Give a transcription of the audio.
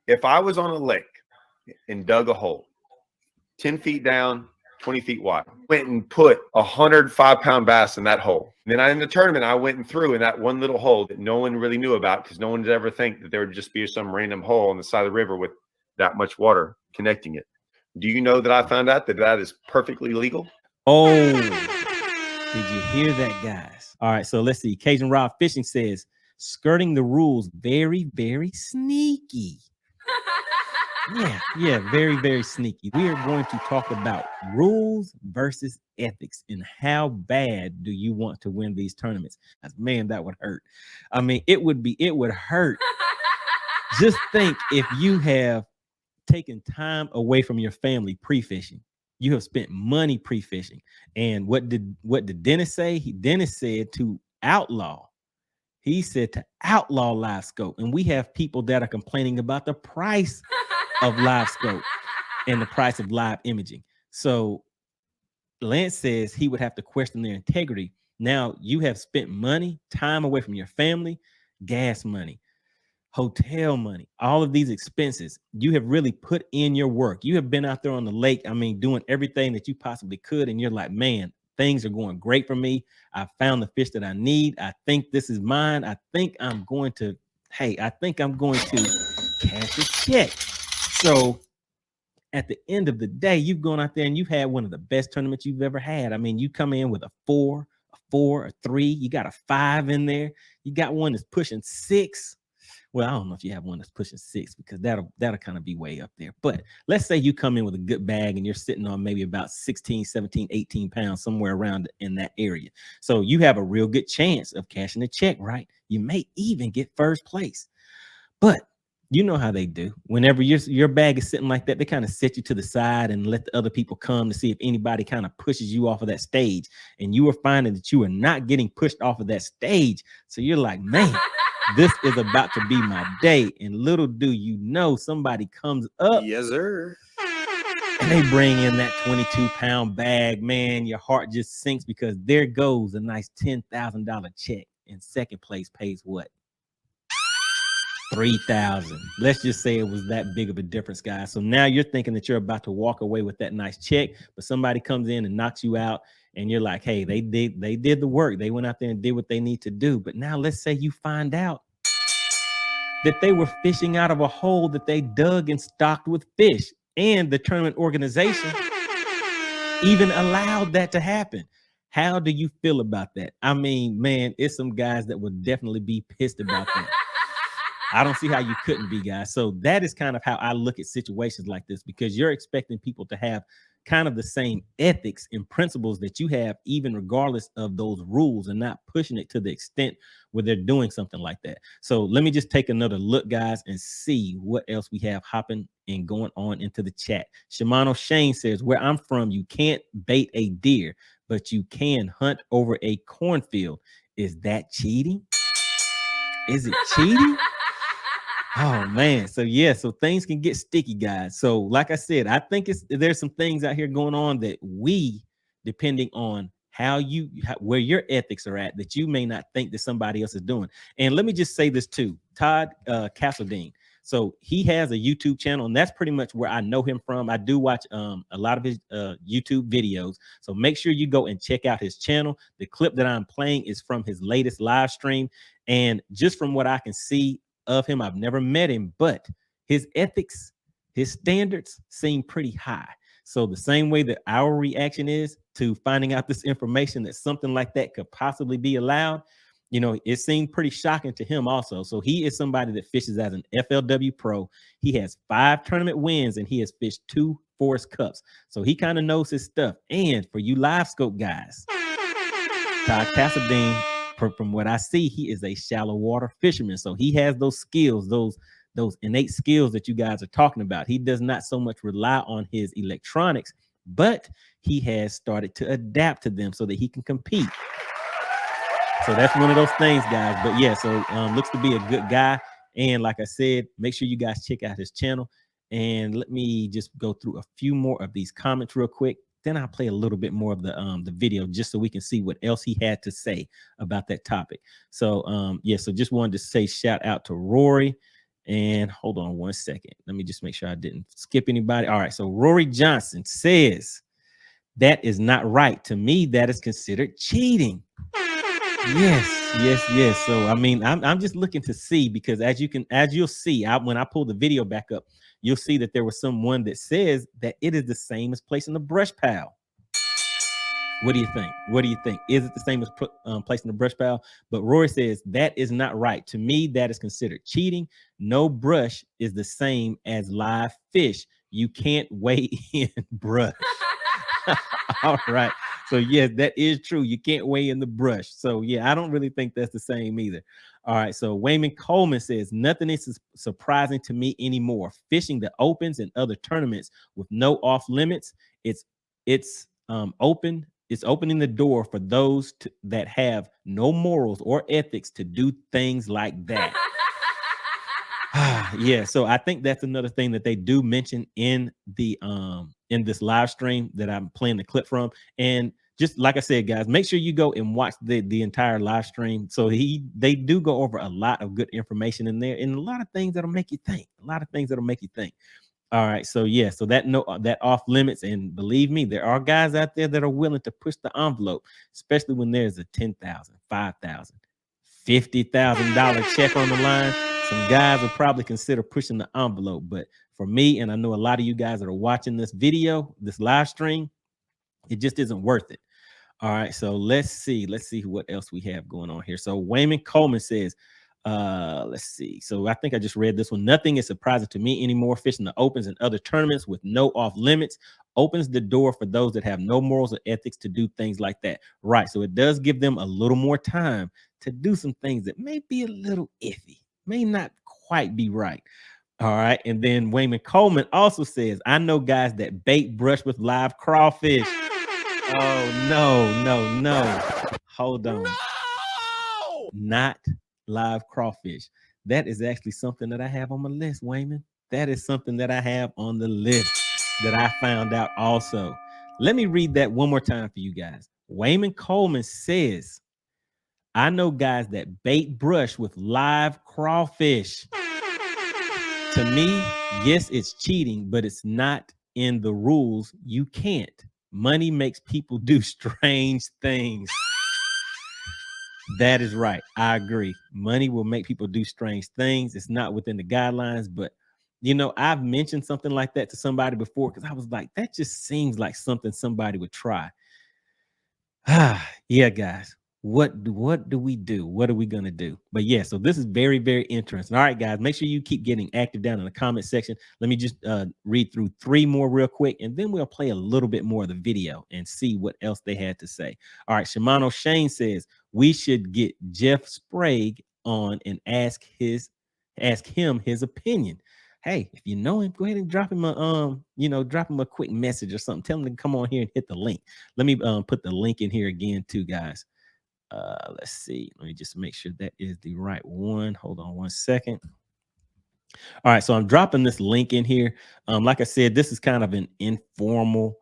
If I was on a lake and dug a hole 10 feet down, 20 feet wide, went and put 105-pound bass in that hole. And then in the tournament, I went and threw in that one little hole that no one really knew about because no one would ever think that there would just be some random hole on the side of the river with that much water connecting it. Do you know that I found out that that is perfectly legal? Oh, did you hear that, guys? All right, so let's see. Cajun Rod Fishing says, skirting the rules, very, very sneaky. Yeah, very, very sneaky. We are going to talk about rules versus ethics and how bad do you want to win these tournaments. Man, that would hurt. I mean, it would hurt. Just think if you have taken time away from your family pre-fishing. You have spent money pre-fishing. And what did Dennis say? Dennis said to outlaw. He said to outlaw live scope. And we have people that are complaining about the price of live scope and the price of live imaging. So Lance says he would have to question their integrity. Now you have spent money, time away from your family, gas money, hotel money, all of these expenses. You have really put in your work. You have been out there on the lake, I mean, doing everything that you possibly could. And you're like, man, things are going great for me. I found the fish that I need. I think this is mine. I think I'm going to cash a check. So at the end of the day, you've gone out there and you've had one of the best tournaments you've ever had. I mean, you come in with a 4, a 3, you got a 5 in there. You got one that's pushing 6. Well, I don't know if you have one that's pushing 6 because that'll kind of be way up there. But let's say you come in with a good bag and you're sitting on maybe about 16, 17, 18 pounds, somewhere around in that area. So you have a real good chance of cashing a check, right? You may even get first place. But you know how they do. Whenever your bag is sitting like that, they kind of set you to the side and let the other people come to see if anybody kind of pushes you off of that stage. And you are finding that you are not getting pushed off of that stage. So you're like, man, this is about to be my day. And little do you know, somebody comes up. Yes, sir. And they bring in that 22-pound bag. Man, your heart just sinks because there goes a nice $10,000 check. And second place pays what? $3,000. Let's just say it was that big of a difference, guys. So now you're thinking that you're about to walk away with that nice check, but somebody comes in and knocks you out, and you're like, hey, they did the work. They went out there and did what they need to do. But now let's say you find out that they were fishing out of a hole that they dug and stocked with fish, and the tournament organization even allowed that to happen. How do you feel about that? I mean, man, it's some guys that would definitely be pissed about that. I don't see how you couldn't be, guys. So that is kind of how I look at situations like this, because you're expecting people to have kind of the same ethics and principles that you have, even regardless of those rules, and not pushing it to the extent where they're doing something like that. So let me just take another look, guys, and see what else we have hopping and going on into the chat. Shimano Shane says, where I'm from, you can't bait a deer, but you can hunt over a cornfield. Is that cheating? Is it cheating? Oh man, so yeah, so things can get sticky, guys. So like I said, I think there's some things out here going on that we, depending on where your ethics are at, that you may not think that somebody else is doing. And let me just say this too, Todd Castledine. So he has a YouTube channel, and that's pretty much where I know him from. I do watch a lot of his YouTube videos. So make sure you go and check out his channel. The clip that I'm playing is from his latest live stream. And just from what I can see of him, I've never met him, but his ethics, his standards seem pretty high. So the same way that our reaction is to finding out this information that something like that could possibly be allowed, you know, it seemed pretty shocking to him also. So he is somebody that fishes as an FLW pro. He has 5 tournament wins, and he has fished 2 Forest Cups. So he kind of knows his stuff. And for you live scope guys, Todd Castledine, from what I see, he is a shallow water fisherman. So he has those skills, those innate skills that you guys are talking about. He does not so much rely on his electronics, but he has started to adapt to them so that he can compete. So that's one of those things, guys. But yeah, so looks to be a good guy. And like I said, make sure you guys check out his channel. And let me just go through a few more of these comments real quick. Then I'll play a little bit more of the video just so we can see what else he had to say about that topic. So yeah, so just wanted to say shout out to Rory And hold on one second. Let me just make sure I didn't skip anybody. All right. So Rory Johnson says that is not right. To me, that is considered cheating. Yes. So I mean, I'm just looking to see, because as you'll see, when I pull the video back up, you'll see that there was someone that says that it is the same as placing a brush pile. What do you think? What do you think? Is it the same as placing a brush pile? But Roy says that is not right. To me, that is considered cheating. No brush is the same as live fish. You can't weigh in brush. All right. So yes, that is true. You can't weigh in the brush. So yeah, I don't really think that's the same either. All right. So Wayman Coleman says nothing is surprising to me anymore. Fishing the opens and other tournaments with no off limits. It's open. It's opening the door for those that have no morals or ethics to do things like that. Yeah, so I think that's another thing that they do mention in this live stream that I'm playing the clip from. And just like I said, guys, make sure you go and watch the entire live stream. So they do go over a lot of good information in there, and a lot of things that'll make you think. All right, so yeah, so that off limits, and believe me, there are guys out there that are willing to push the envelope, especially when there's a $10,000, $5,000, $50,000 check on the line. Some guys will probably consider pushing the envelope, but for me, and I know a lot of you guys that are watching this video, this live stream, it just isn't worth it. All right, so let's see what else we have going on here. So Wayman Coleman says, let's see. So I think I just read this one. Nothing is surprising to me anymore. Fishing the opens and other tournaments with no off limits opens the door for those that have no morals or ethics to do things like that. Right. So it does give them a little more time to do some things that may be a little iffy, may not quite be right. All right. And then Wayman Coleman also says, I know guys that bait brush with live crawfish. Oh, no. Hold on. No! Not live crawfish. That is actually something that I have on my list, Wayman. That is something that I have on the list that I found out also. Let me read that one more time for you guys. Wayman Coleman says, I know guys that bait brush with live crawfish. To me, yes, it's cheating, but it's not in the rules. You can't. Money makes people do strange things. That is right. I agree. Money will make people do strange things. It's not within the guidelines, but I've mentioned something like that to somebody before, because I was like, that just seems like something somebody would try. Yeah, guys. What do we do? What are we gonna do? But yeah, so this is very, very interesting. All right, guys, make sure you keep getting active down in the comment section. Let me just read through 3 more real quick, and then we'll play a little bit more of the video and see what else they had to say. All right, Shimano Shane says we should get Jeff Sprague on and ask him his opinion. Hey, if you know him, go ahead and drop him a quick message or something. Tell him to come on here and hit the link. Let me put the link in here again too, guys. Let's see. Let me just make sure that is the right one. Hold on one second. All right, so I'm dropping this link in here. Like I said, this is kind of an informal